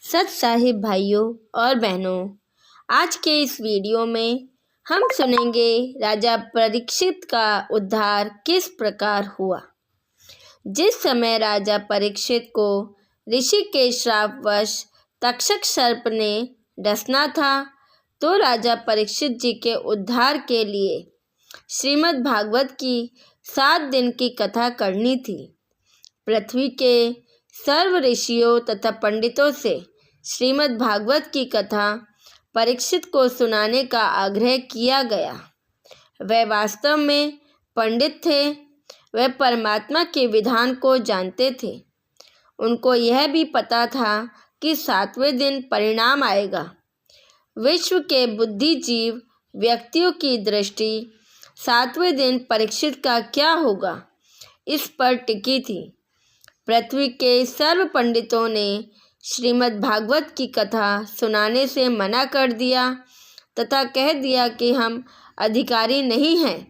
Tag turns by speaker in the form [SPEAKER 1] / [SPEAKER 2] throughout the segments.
[SPEAKER 1] सत साहिब भाइयों और बहनों, आज के इस वीडियो में हम सुनेंगे राजा परीक्षित का उद्धार किस प्रकार हुआ। जिस समय राजा परीक्षित को ऋषि के श्रापवश तक्षक सर्प ने डसना था, तो राजा परीक्षित जी के उद्धार के लिए श्रीमद् भागवत की 7 दिन की कथा करनी थी। पृथ्वी के सर्व ऋषियों तथा पंडितों से श्रीमद् भागवत की कथा परीक्षित को सुनाने का आग्रह किया गया। वे वास्तव में पंडित थे। वे परमात्मा के विधान को जानते थे। उनको यह भी पता था कि 7वें दिन परिणाम आएगा। विश्व के बुद्धिजीव व्यक्तियों की दृष्टि 7वें दिन परीक्षित का क्या होगा, इस पर टिकी थी। पृथ्वी के सर्व पंडितों ने श्रीमद् भागवत की कथा सुनाने से मना कर दिया तथा कह दिया कि हम अधिकारी नहीं हैं।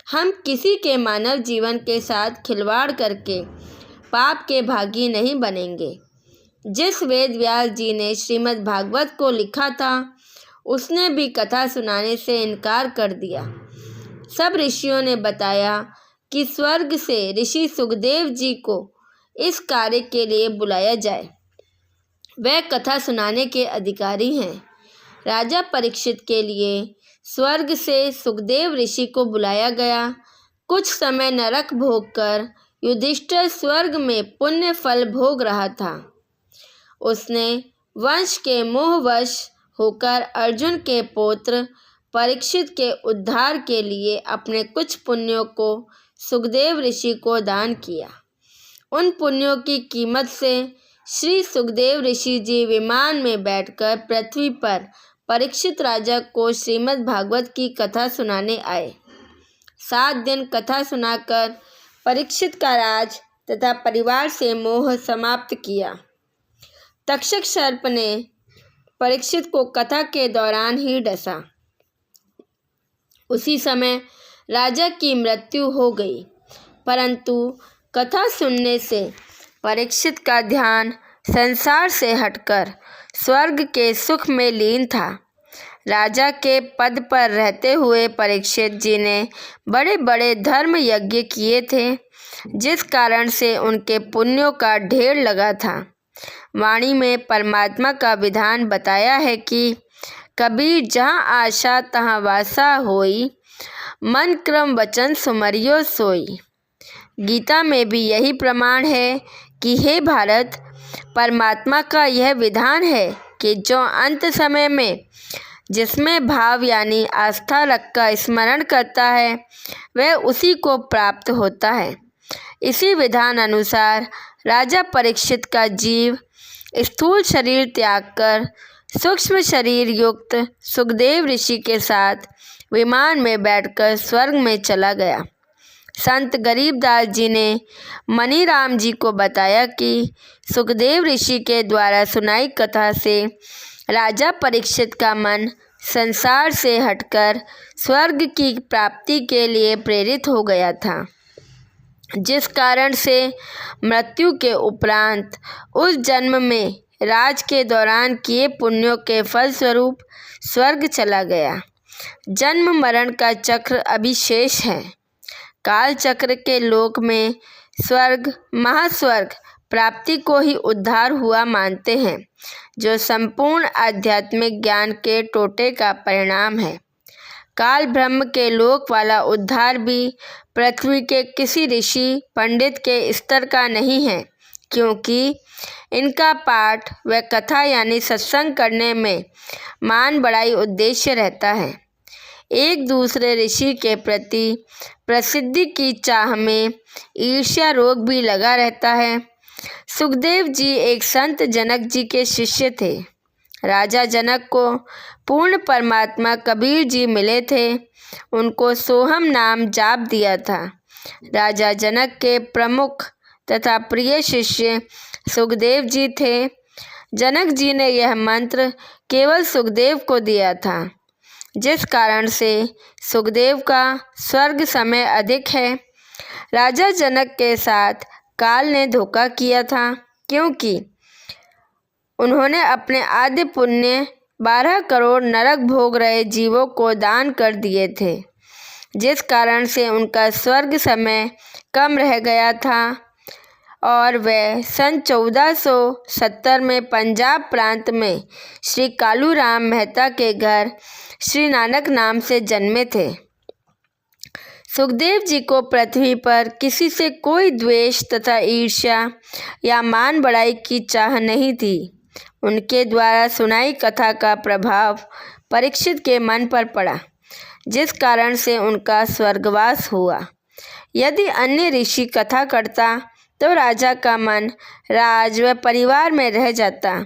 [SPEAKER 1] हम किसी के मानव जीवन के साथ खिलवाड़ करके पाप के भागी नहीं बनेंगे। जिस वेद व्यास जी ने श्रीमद् भागवत को लिखा था, उसने भी कथा सुनाने से इनकार कर दिया। सब ऋषियों ने बताया कि स्वर्ग से ऋषि सुखदेव जी को इस कार्य के लिए बुलाया जाए। वह कथा सुनाने के अधिकारी हैं। राजा परीक्षित के लिए स्वर्ग से सुखदेव ऋषि को बुलाया गया। कुछ समय नरक भोग कर युधिष्ठिर स्वर्ग में पुण्य फल भोग रहा था। उसने वंश के मोहवश होकर अर्जुन के पौत्र परीक्षित के उद्धार के लिए अपने कुछ पुण्यों को सुखदेव ऋषि को दान किया। उन पुण्यों की कीमत से श्री सुखदेव ऋषि जी विमान में बैठकर पृथ्वी पर परीक्षित राजा को श्रीमद् भागवत की कथा सुनाने आए। 7 दिन कथा सुनाकर परीक्षित का राज तथा परिवार से मोह समाप्त किया। तक्षक सर्प ने परीक्षित को कथा के दौरान ही डसा। उसी समय राजा की मृत्यु हो गई, परंतु कथा सुनने से परीक्षित का ध्यान संसार से हटकर स्वर्ग के सुख में लीन था। राजा के पद पर रहते हुए परीक्षित जी ने बड़े बड़े धर्म यज्ञ किए थे, जिस कारण से उनके पुण्यों का ढेर लगा था। वाणी में परमात्मा का विधान बताया है कि कबीर जहाँ आशा तहाँ वासा होई, मन क्रम वचन सुमरियो सोई। गीता में भी यही प्रमाण है कि हे भारत, परमात्मा का यह विधान है कि जो अंत समय में जिसमें भाव यानी आस्था रखकर स्मरण करता है, वह उसी को प्राप्त होता है। इसी विधान अनुसार राजा परीक्षित का जीव स्थूल शरीर त्याग कर सूक्ष्म शरीर युक्त सुखदेव ऋषि के साथ विमान में बैठकर स्वर्ग में चला गया। संत गरीबदास जी ने मनीराम जी को बताया कि सुखदेव ऋषि के द्वारा सुनाई कथा से राजा परीक्षित का मन संसार से हटकर स्वर्ग की प्राप्ति के लिए प्रेरित हो गया था, जिस कारण से मृत्यु के उपरांत उस जन्म में राज के दौरान किए पुण्यों के फलस्वरूप स्वर्ग चला गया। जन्म मरण का चक्र अभिशेष है। काल चक्र के लोक में स्वर्ग महास्वर्ग प्राप्ति को ही उद्धार हुआ मानते हैं, जो संपूर्ण आध्यात्मिक ज्ञान के टोटे का परिणाम है। काल ब्रह्म के लोक वाला उद्धार भी पृथ्वी के किसी ऋषि पंडित के स्तर का नहीं है, क्योंकि इनका पाठ व कथा यानी सत्संग करने में मान बढ़ाई उद्देश्य रहता है। एक दूसरे ऋषि के प्रति प्रसिद्धि की चाह में ईर्ष्या रोग भी लगा रहता है। सुखदेव जी एक संत जनक जी के शिष्य थे। राजा जनक को पूर्ण परमात्मा कबीर जी मिले थे। उनको सोहम नाम जाप दिया था। राजा जनक के प्रमुख तथा प्रिय शिष्य सुखदेव जी थे। जनक जी ने यह मंत्र केवल सुखदेव को दिया था, जिस कारण से सुखदेव का स्वर्ग समय अधिक है। राजा जनक के साथ काल ने धोखा किया था, क्योंकि उन्होंने अपने आद्य पुण्य 12 करोड़ नरक भोग रहे जीवों को दान कर दिए थे, जिस कारण से उनका स्वर्ग समय कम रह गया था और वे सन 1470 में पंजाब प्रांत में श्री कालूराम मेहता के घर श्री नानक नाम से जन्मे थे। सुखदेव जी को पृथ्वी पर किसी से कोई द्वेष तथा ईर्ष्या या मान बढ़ाई की चाह नहीं थी। उनके द्वारा सुनाई कथा का प्रभाव परीक्षित के मन पर पड़ा, जिस कारण से उनका स्वर्गवास हुआ। यदि अन्य ऋषि कथा करता तो राजा का मन राज व परिवार में रह जाता,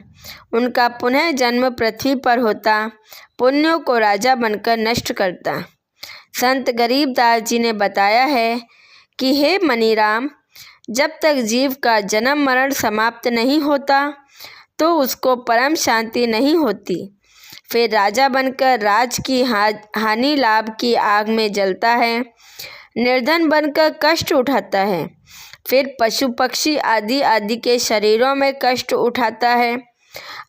[SPEAKER 1] उनका पुनः जन्म पृथ्वी पर होता, पुण्यों को राजा बनकर नष्ट करता। संत गरीबदास जी ने बताया है कि हे मनीराम, जब तक जीव का जन्म मरण समाप्त नहीं होता तो उसको परम शांति नहीं होती। फिर राजा बनकर राज की हानि लाभ की आग में जलता है, निर्धन बनकर कष्ट उठाता है, फिर पशु पक्षी आदि आदि के शरीरों में कष्ट उठाता है।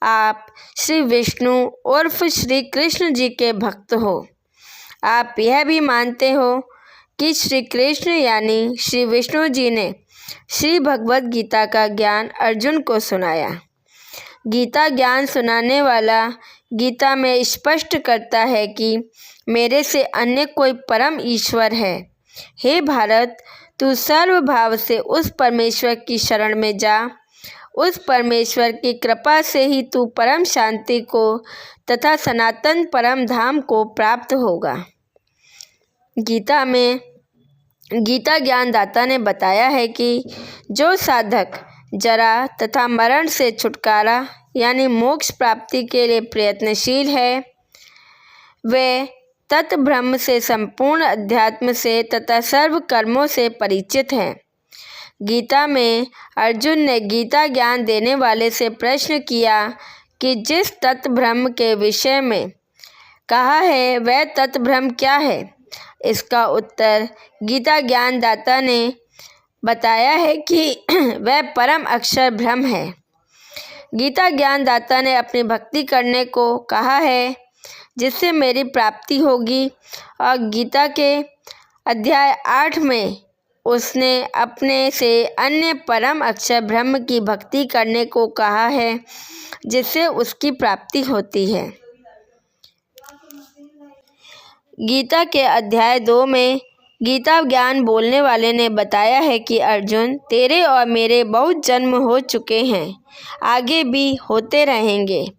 [SPEAKER 1] आप श्री विष्णु उर्फ श्री कृष्ण जी के भक्त हो। आप यह भी मानते हो कि श्री कृष्ण यानी श्री विष्णु जी ने श्री भगवद गीता का ज्ञान अर्जुन को सुनाया। गीता ज्ञान सुनाने वाला गीता में स्पष्ट करता है कि मेरे से अन्य कोई परम ईश्वर है। हे भारत, तू सर्वभाव से उस परमेश्वर की शरण में जा। उस परमेश्वर की कृपा से ही तू परम शांति को तथा सनातन परम धाम को प्राप्त होगा। गीता ज्ञानदाता ने बताया है कि जो साधक जरा तथा मरण से छुटकारा यानी मोक्ष प्राप्ति के लिए प्रयत्नशील है, वे तत्ब्रह्म से संपूर्ण अध्यात्म से तथा सर्व कर्मों से परिचित है। गीता में अर्जुन ने गीता ज्ञान देने वाले से प्रश्न किया कि जिस तत्ब्रह्म के विषय में कहा है वह तत्ब्रह्म क्या है। इसका उत्तर गीता ज्ञानदाता ने बताया है कि वह परम अक्षर ब्रह्म है। गीता ज्ञानदाता ने अपनी भक्ति करने को कहा है जिससे मेरी प्राप्ति होगी, और गीता के अध्याय 8 में उसने अपने से अन्य परम अक्षर ब्रह्म की भक्ति करने को कहा है जिससे उसकी प्राप्ति होती है। गीता के अध्याय 2 में गीता ज्ञान बोलने वाले ने बताया है कि अर्जुन, तेरे और मेरे बहुत जन्म हो चुके हैं, आगे भी होते रहेंगे।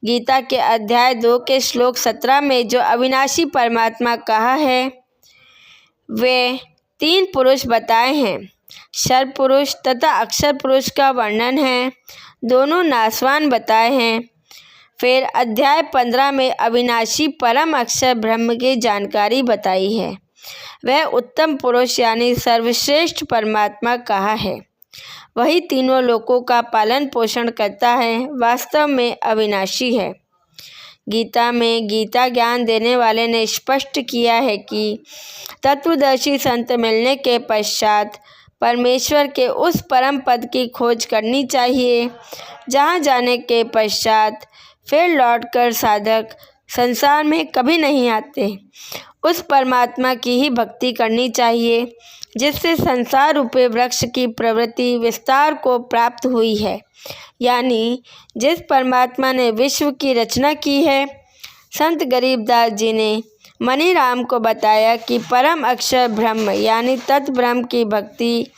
[SPEAKER 1] गीता के अध्याय 2 के श्लोक 17 में जो अविनाशी परमात्मा कहा है वे 3 पुरुष बताए हैं। क्षर पुरुष तथा अक्षर पुरुष का वर्णन है, दोनों नासवान बताए हैं। फिर अध्याय 15 में अविनाशी परम अक्षर ब्रह्म की जानकारी बताई है, वह उत्तम पुरुष यानी सर्वश्रेष्ठ परमात्मा कहा है। वही तीनों लोकों का पालन पोषण करता है, वास्तव में अविनाशी है। गीता में गीता ज्ञान देने वाले ने स्पष्ट किया है कि तत्वदर्शी संत मिलने के पश्चात परमेश्वर के उस परम पद की खोज करनी चाहिए जहाँ जाने के पश्चात फिर लौटकर साधक संसार में कभी नहीं आते। उस परमात्मा की ही भक्ति करनी चाहिए जिससे संसार रूपी वृक्ष की प्रवृत्ति विस्तार को प्राप्त हुई है, यानी जिस परमात्मा ने विश्व की रचना की है। संत गरीबदास जी ने मनीराम को बताया कि परम अक्षर ब्रह्म यानी तत्ब्रह्म की भक्ति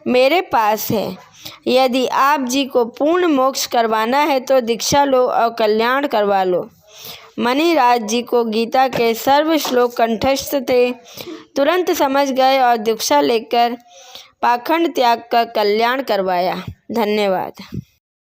[SPEAKER 1] मेरे पास है। यदि आप जी को पूर्ण मोक्ष करवाना है तो दीक्षा लो और कल्याण करवा लो। मणिराज जी को गीता के सर्व श्लोक कंठस्थ थे, तुरंत समझ गए और दीक्षा लेकर पाखंड त्याग कर कल्याण करवाया। धन्यवाद।